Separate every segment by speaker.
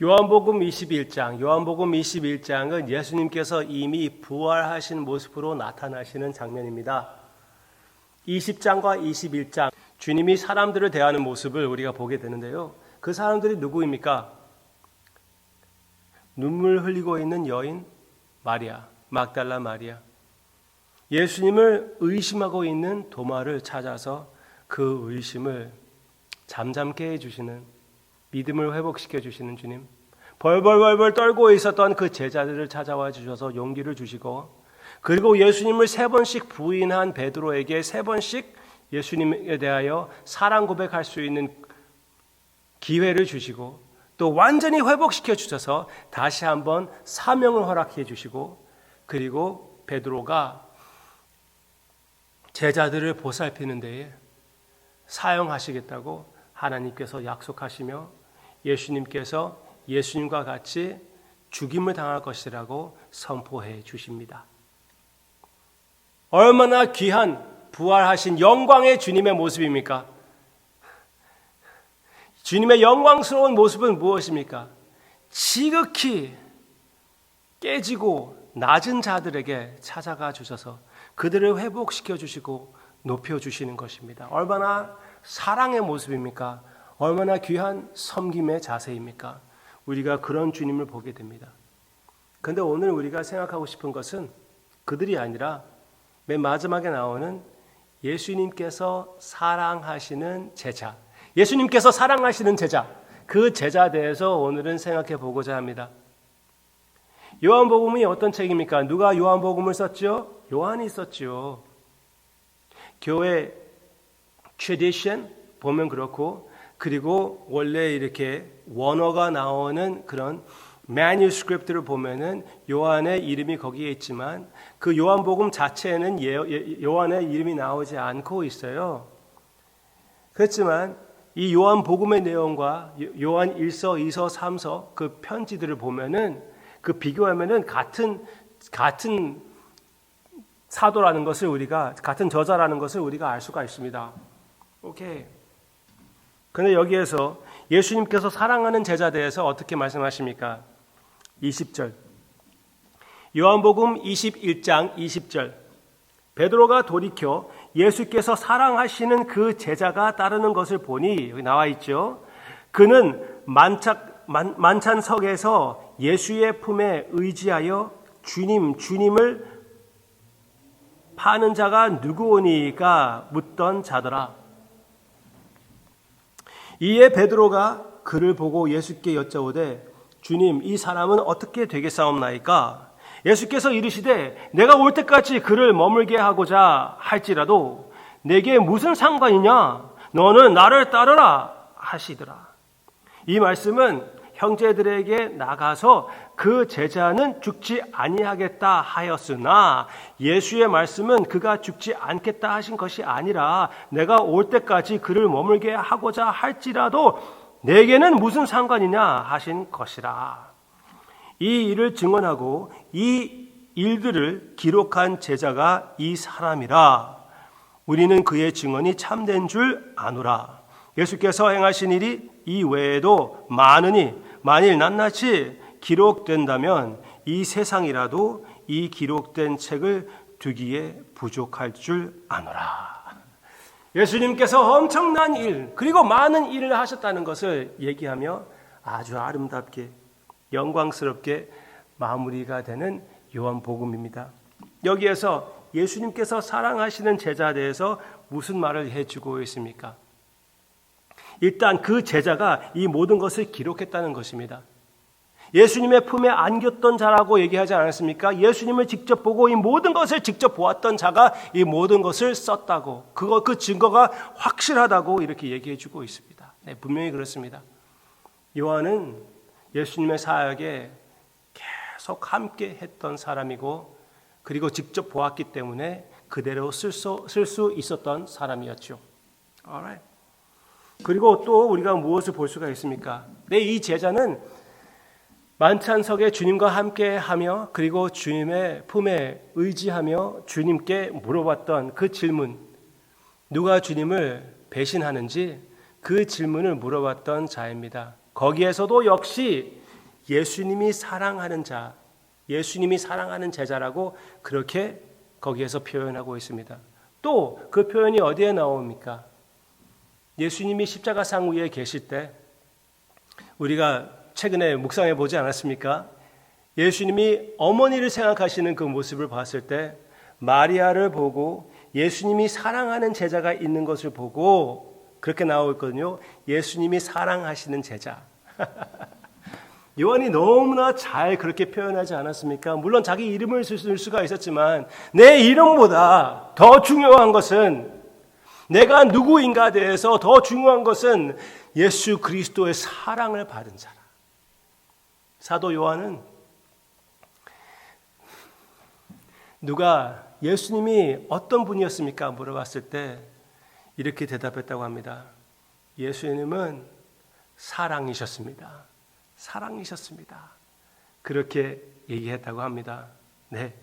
Speaker 1: 요한복음 21장은 예수님께서 이미 부활하신 모습으로 나타나시는 장면입니다. 20장과 21장, 주님이 사람들을 대하는 모습을 우리가 보게 되는데요. 그 사람들이 누구입니까? 눈물 흘리고 있는 여인 마리아, 막달라 마리아. 예수님을 의심하고 있는 도마를 찾아서 그 의심을 잠잠케 해주시는, 믿음을 회복시켜 주시는 주님, 벌벌벌 떨고 있었던 그 제자들을 찾아와 주셔서 용기를 주시고, 그리고 예수님을 3번씩 부인한 베드로에게 3번씩 예수님에 대하여 사랑 고백할 수 있는 기회를 주시고, 또 완전히 회복시켜 주셔서 다시 한번 사명을 허락해 주시고, 그리고 베드로가 제자들을 보살피는 데에 사용하시겠다고 하나님께서 약속하시며, 예수님께서 예수님과 같이 죽임을 당할 것이라고 선포해 주십니다. 얼마나 귀한 부활하신 영광의 주님의 모습입니까? 주님의 영광스러운 모습은 무엇입니까? 지극히 깨지고 낮은 자들에게 찾아가 주셔서 그들을 회복시켜 주시고 높여 주시는 것입니다. 얼마나 사랑의 모습입니까? 얼마나 귀한 섬김의 자세입니까? 우리가 그런 주님을 보게 됩니다. 그런데 오늘 우리가 생각하고 싶은 것은 그들이 아니라 맨 마지막에 나오는 예수님께서 사랑하시는 제자, 예수님께서 사랑하시는 제자, 그 제자에 대해서 오늘은 생각해 보고자 합니다. 요한복음이 어떤 책입니까? 누가 요한복음을 썼죠? 요한이 썼죠. 교회 트래디션 보면 그렇고, 그리고 원래 이렇게 원어가 나오는 그런 매뉴스크립트를 보면은 요한의 이름이 거기에 있지만 그 요한복음 자체에는 요한의 이름이 나오지 않고 있어요. 그렇지만 이 요한복음의 내용과 요한 1서, 2서, 3서 그 편지들을 보면은 그 비교하면은 같은 사도라는 것을 우리가, 같은 저자라는 것을 우리가 알 수가 있습니다. 오케이. 그런데 여기에서 예수님께서 사랑하는 제자에 대해서 어떻게 말씀하십니까? 20절. 요한복음 21장 20절. 베드로가 돌이켜 예수께서 사랑하시는 그 제자가 따르는 것을 보니, 여기 나와 있죠. 그는 만찬석에서 예수의 품에 의지하여 주님을 파는 자가 누구오니까 묻던 자더라. 이에 베드로가 그를 보고 예수께 여짜오되, 주님, 이 사람은 어떻게 되겠사옵나이까? 예수께서 이르시되, 내가 올 때까지 그를 머물게 하고자 할지라도 내게 무슨 상관이냐? 너는 나를 따르라 하시더라. 이 말씀은 형제들에게 나가서 그 제자는 죽지 아니하겠다 하였으나, 예수의 말씀은 그가 죽지 않겠다 하신 것이 아니라 내가 올 때까지 그를 머물게 하고자 할지라도 내게는 무슨 상관이냐 하신 것이라. 이 일을 증언하고 이 일들을 기록한 제자가 이 사람이라. 우리는 그의 증언이 참된 줄 아노라. 예수께서 행하신 일이 이 외에도 많으니 만일 낱낱이 기록된다면 이 세상이라도 이 기록된 책을 두기에 부족할 줄 아노라. 예수님께서 엄청난 일, 그리고 많은 일을 하셨다는 것을 얘기하며 아주 아름답게 영광스럽게 마무리가 되는 요한복음입니다. 여기에서 예수님께서 사랑하시는 제자에 대해서 무슨 말을 해주고 있습니까? 일단 그 제자가 이 모든 것을 기록했다는 것입니다. 예수님의 품에 안겼던 자라고 얘기하지 않았습니까? 예수님을 직접 보고 이 모든 것을 직접 보았던 자가 이 모든 것을 썼다고, 그 증거가 확실하다고 이렇게 얘기해 주고 있습니다. 네, 분명히 그렇습니다. 요한은 예수님의 사역에 계속 함께 했던 사람이고, 그리고 직접 보았기 때문에 그대로 쓸 수 있었던 사람이었죠. Alright. 그리고 또 우리가 무엇을 볼 수가 있습니까? 이 제자는 만찬석에 주님과 함께 하며, 그리고 주님의 품에 의지하며 주님께 물어봤던 그 질문, 누가 주님을 배신하는지 그 질문을 물어봤던 자입니다. 거기에서도 역시 예수님이 사랑하는 자, 예수님이 사랑하는 제자라고 그렇게 거기에서 표현하고 있습니다. 또 그 표현이 어디에 나옵니까? 예수님이 십자가상 위에 계실 때 우리가 최근에 묵상해 보지 않았습니까? 예수님이 어머니를 생각하시는 그 모습을 봤을 때 마리아를 보고 예수님이 사랑하는 제자가 있는 것을 보고 그렇게 나오고 있거든요. 예수님이 사랑하시는 제자. 요한이 너무나 잘 그렇게 표현하지 않았습니까? 물론 자기 이름을 쓸 수가 있었지만 내 이름보다 더 중요한 것은 내가 누구인가에 대해서 더 중요한 것은 예수 그리스도의 사랑을 받은 자라. 사도 요한은 누가 예수님이 어떤 분이었습니까? 물어봤을 때 이렇게 대답했다고 합니다. 예수님은 사랑이셨습니다. 사랑이셨습니다. 그렇게 얘기했다고 합니다. 네,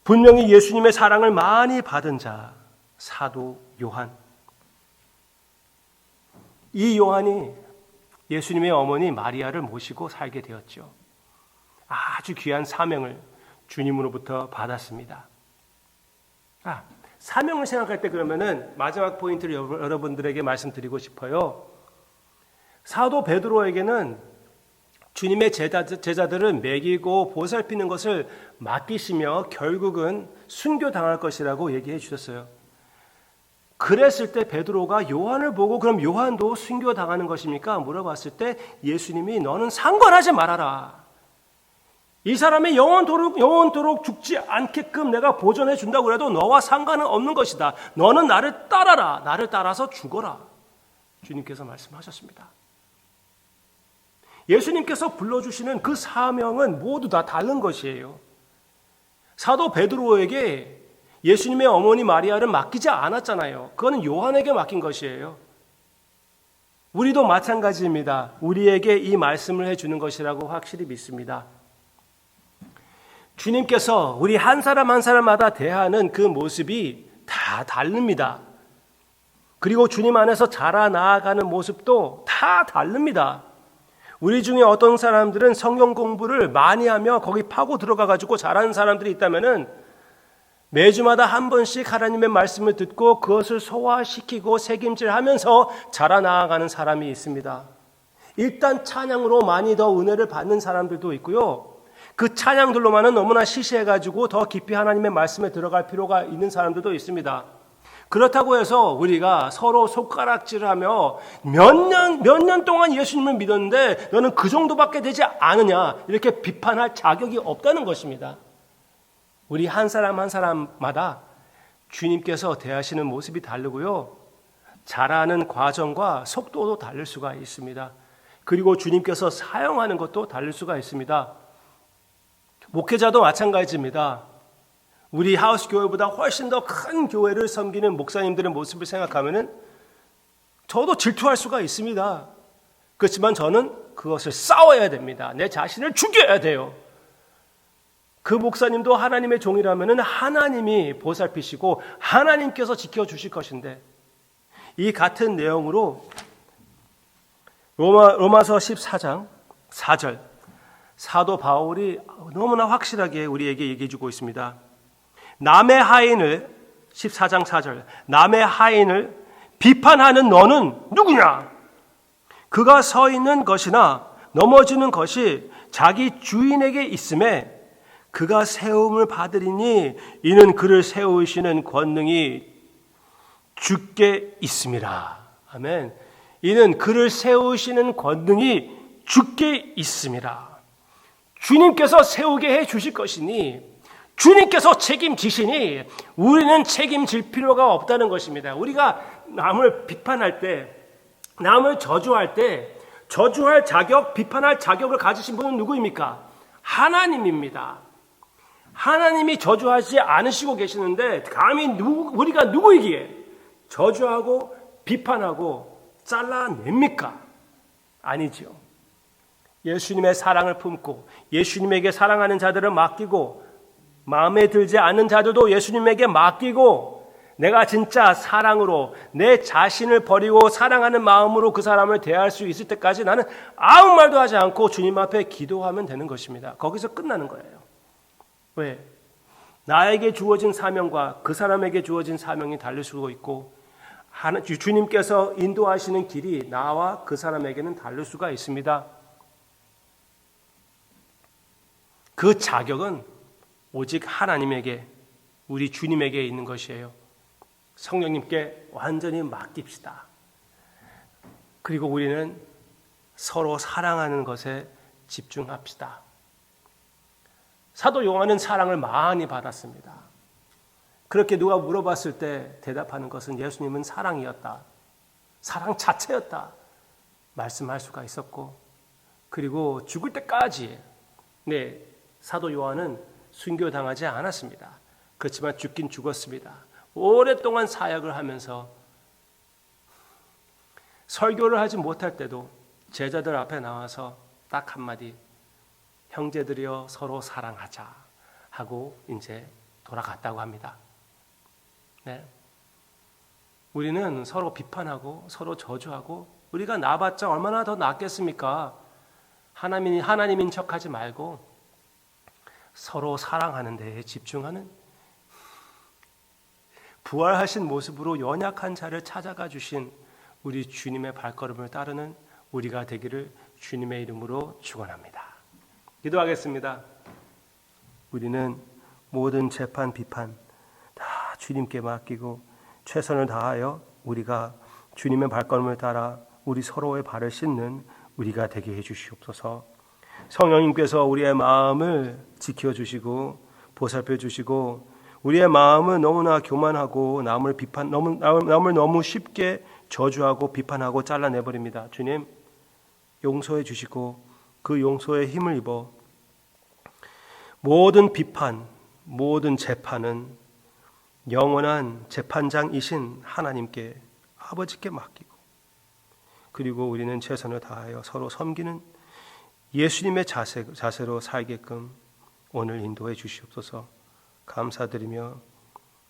Speaker 1: 분명히 예수님의 사랑을 많이 받은 자, 사도 요한. 이 요한이 예수님의 어머니 마리아를 모시고 살게 되었죠. 아주 귀한 사명을 주님으로부터 받았습니다. 사명을 생각할 때 그러면은 마지막 포인트를 여러분들에게 말씀드리고 싶어요. 사도 베드로에게는 주님의 제자들을 먹이고 보살피는 것을 맡기시며 결국은 순교당할 것이라고 얘기해 주셨어요. 그랬을 때 베드로가 요한을 보고 그럼 요한도 순교당하는 것입니까? 물어봤을 때 예수님이 너는 상관하지 말아라. 이 사람이 영원토록 죽지 않게끔 내가 보존해 준다고 해도 너와 상관은 없는 것이다. 너는 나를 따라라. 나를 따라서 죽어라. 주님께서 말씀하셨습니다. 예수님께서 불러주시는 그 사명은 모두 다 다른 것이에요. 사도 베드로에게 예수님의 어머니 마리아를 맡기지 않았잖아요. 그거는 요한에게 맡긴 것이에요. 우리도 마찬가지입니다. 우리에게 이 말씀을 해주는 것이라고 확실히 믿습니다. 주님께서 우리 한 사람 한 사람마다 대하는 그 모습이 다 다릅니다. 그리고 주님 안에서 자라나가는 모습도 다 다릅니다. 우리 중에 어떤 사람들은 성경 공부를 많이 하며 거기 파고 들어가가지고 잘하는 사람들이 있다면은 매주마다 한 번씩 하나님의 말씀을 듣고 그것을 소화시키고 새김질하면서 자라나가는 사람이 있습니다. 일단 찬양으로 많이 더 은혜를 받는 사람들도 있고요. 그 찬양들로만은 너무나 시시해가지고 더 깊이 하나님의 말씀에 들어갈 필요가 있는 사람들도 있습니다. 그렇다고 해서 우리가 서로 손가락질하며 몇 년 동안 예수님을 믿었는데 너는 그 정도밖에 되지 않으냐 이렇게 비판할 자격이 없다는 것입니다. 우리 한 사람 한 사람마다 주님께서 대하시는 모습이 다르고요. 자라는 과정과 속도도 다를 수가 있습니다. 그리고 주님께서 사용하는 것도 다를 수가 있습니다. 목회자도 마찬가지입니다. 우리 하우스 교회보다 훨씬 더 큰 교회를 섬기는 목사님들의 모습을 생각하면은 저도 질투할 수가 있습니다. 그렇지만 저는 그것을 싸워야 됩니다. 내 자신을 죽여야 돼요. 그 목사님도 하나님의 종이라면은 하나님이 보살피시고 하나님께서 지켜주실 것인데 이 같은 내용으로 로마서 14장 4절 사도 바울이 너무나 확실하게 우리에게 얘기해 주고 있습니다. 남의 하인을 14장 4절 남의 하인을 비판하는 너는 누구냐? 그가 서 있는 것이나 넘어지는 것이 자기 주인에게 있음에 그가 세움을 받으리니 이는 그를 세우시는 권능이 주께 있음이라. 아멘. 이는 그를 세우시는 권능이 주께 있음이라. 주님께서 세우게 해 주실 것이니 주님께서 책임지시니 우리는 책임질 필요가 없다는 것입니다. 우리가 남을 비판할 때, 남을 저주할 때 저주할 자격, 비판할 자격을 가지신 분은 누구입니까? 하나님입니다. 하나님이 저주하지 않으시고 계시는데 감히 우리가 누구이기에 저주하고 비판하고 잘라냅니까? 아니죠. 예수님의 사랑을 품고 예수님에게 사랑하는 자들을 맡기고 마음에 들지 않는 자들도 예수님에게 맡기고 내가 진짜 사랑으로 내 자신을 버리고 사랑하는 마음으로 그 사람을 대할 수 있을 때까지 나는 아무 말도 하지 않고 주님 앞에 기도하면 되는 것입니다. 거기서 끝나는 거예요. 왜? 나에게 주어진 사명과 그 사람에게 주어진 사명이 다를 수도 있고 주님께서 인도하시는 길이 나와 그 사람에게는 다를 수가 있습니다. 그 자격은 오직 하나님에게, 우리 주님에게 있는 것이에요. 성령님께 완전히 맡깁시다. 그리고 우리는 서로 사랑하는 것에 집중합시다. 사도 요한은 사랑을 많이 받았습니다. 그렇게 누가 물어봤을 때 대답하는 것은 예수님은 사랑이었다, 사랑 자체였다 말씀할 수가 있었고, 그리고 죽을 때까지 사도 요한은 순교당하지 않았습니다. 그렇지만 죽긴 죽었습니다. 오랫동안 사역을 하면서 설교를 하지 못할 때도 제자들 앞에 나와서 딱 한마디, 형제들이여 서로 사랑하자 하고 이제 돌아갔다고 합니다. 네. 우리는 서로 비판하고 서로 저주하고 우리가 나봤자 얼마나 더 낫겠습니까? 하나님인 척하지 말고 서로 사랑하는 데에 집중하는, 부활하신 모습으로 연약한 자를 찾아가 주신 우리 주님의 발걸음을 따르는 우리가 되기를 주님의 이름으로 축원합니다. 기도하겠습니다. 우리는 모든 재판, 비판 다 주님께 맡기고 최선을 다하여 우리가 주님의 발걸음을 따라 우리 서로의 발을 씻는 우리가 되게 해주시옵소서. 성령님께서 우리의 마음을 지켜주시고 보살펴주시고, 우리의 마음은 너무나 교만하고 남을 너무 쉽게 저주하고 비판하고 잘라내버립니다. 주님, 용서해 주시고 그 용서의 힘을 입어 모든 비판, 모든 재판은 영원한 재판장이신 하나님께, 아버지께 맡기고, 그리고 우리는 최선을 다하여 서로 섬기는 예수님의 자세로 살게끔 오늘 인도해 주시옵소서. 감사드리며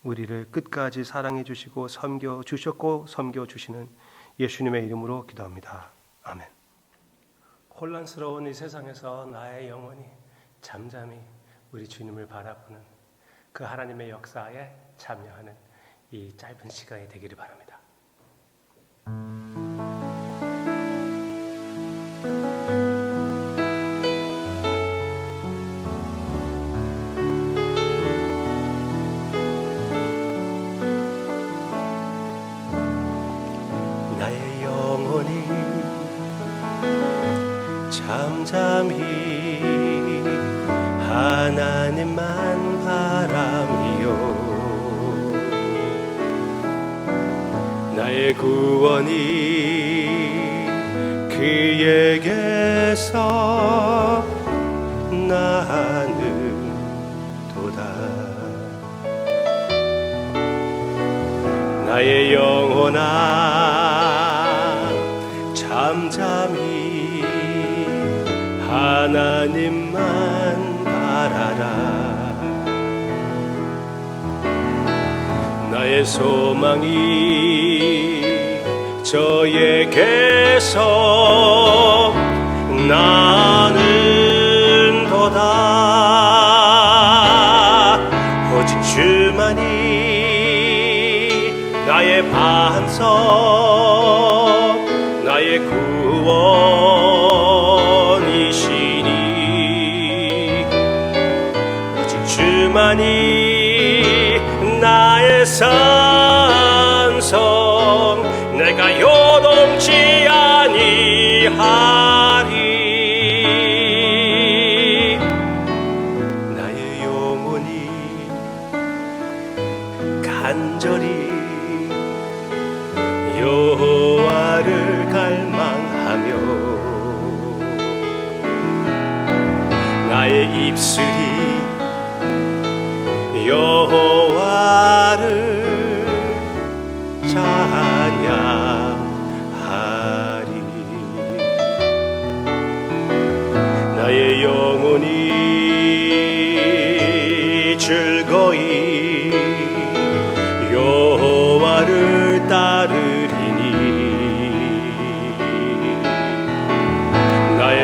Speaker 1: 우리를 끝까지 사랑해 주시고 섬겨 주셨고 섬겨 주시는 예수님의 이름으로 기도합니다. 아멘. 혼란스러운 이 세상에서 나의 영혼이 잠잠히 우리 주님을 바라보는 그 하나님의 역사에 참여하는 이 짧은 시간이 되기를 바랍니다.
Speaker 2: 나의 영혼이 잠잠히 하나님만 바라며 나의 구원이 그에게서 나는 도다. 나의 영혼아 잠잠히 하나님만 바라라. 나의 소망이 저에게서 나는 도다. 오직 주만이 나의 반석, 나의 구원이시니, 오직 주만이 나의 산성, 내가 요동치 아니하리. 나의 영혼이 간절히 여호와를 갈망하며 나의 입술이 여호와를 찬양하리. 나의 영혼이 즐거이 여호와를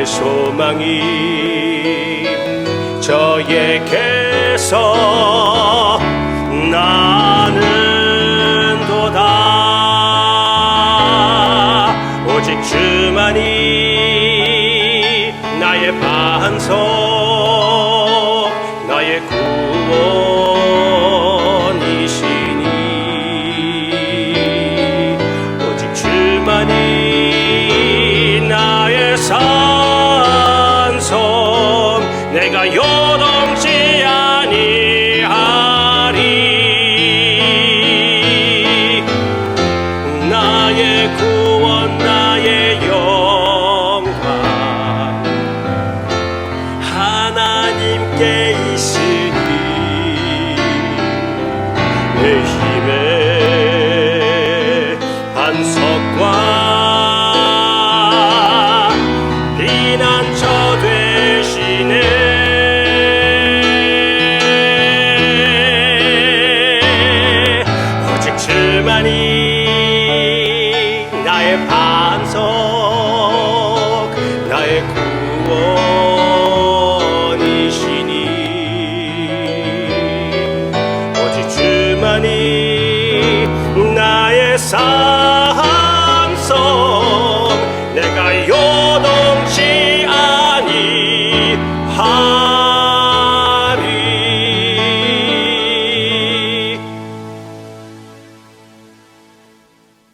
Speaker 2: 소망이 저에게서 나는 도다. 오직 주만이 나의 반석, 나의 구원이시니. 오직 주만이 나의 산성, 내가 요동치 아니하리. 나의 구원, 나의 영광 하나님께 있으니. 내 힘의 반석과 피난처 되시네. 오직 주만이 나의 반석, 나의 구원이시니. 오직 주만이 나의 산성, 내가 요동치 아니하리.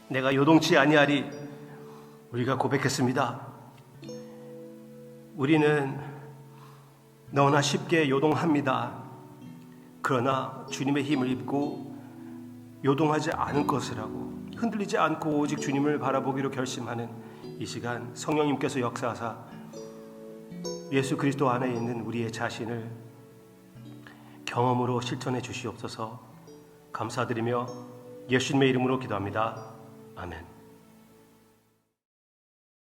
Speaker 1: 내가 요동치 아니하리. 우리가 고백했습니다. 우리는 너무나 쉽게 요동합니다. 그러나 주님의 힘을 입고 요동하지 않을 것이라고, 흔들리지 않고 오직 주님을 바라보기로 결심하는 이 시간, 성령님께서 역사하사 예수 그리스도 안에 있는 우리의 자신을 경험으로 실천해 주시옵소서. 감사드리며 예수님의 이름으로 기도합니다. 아멘.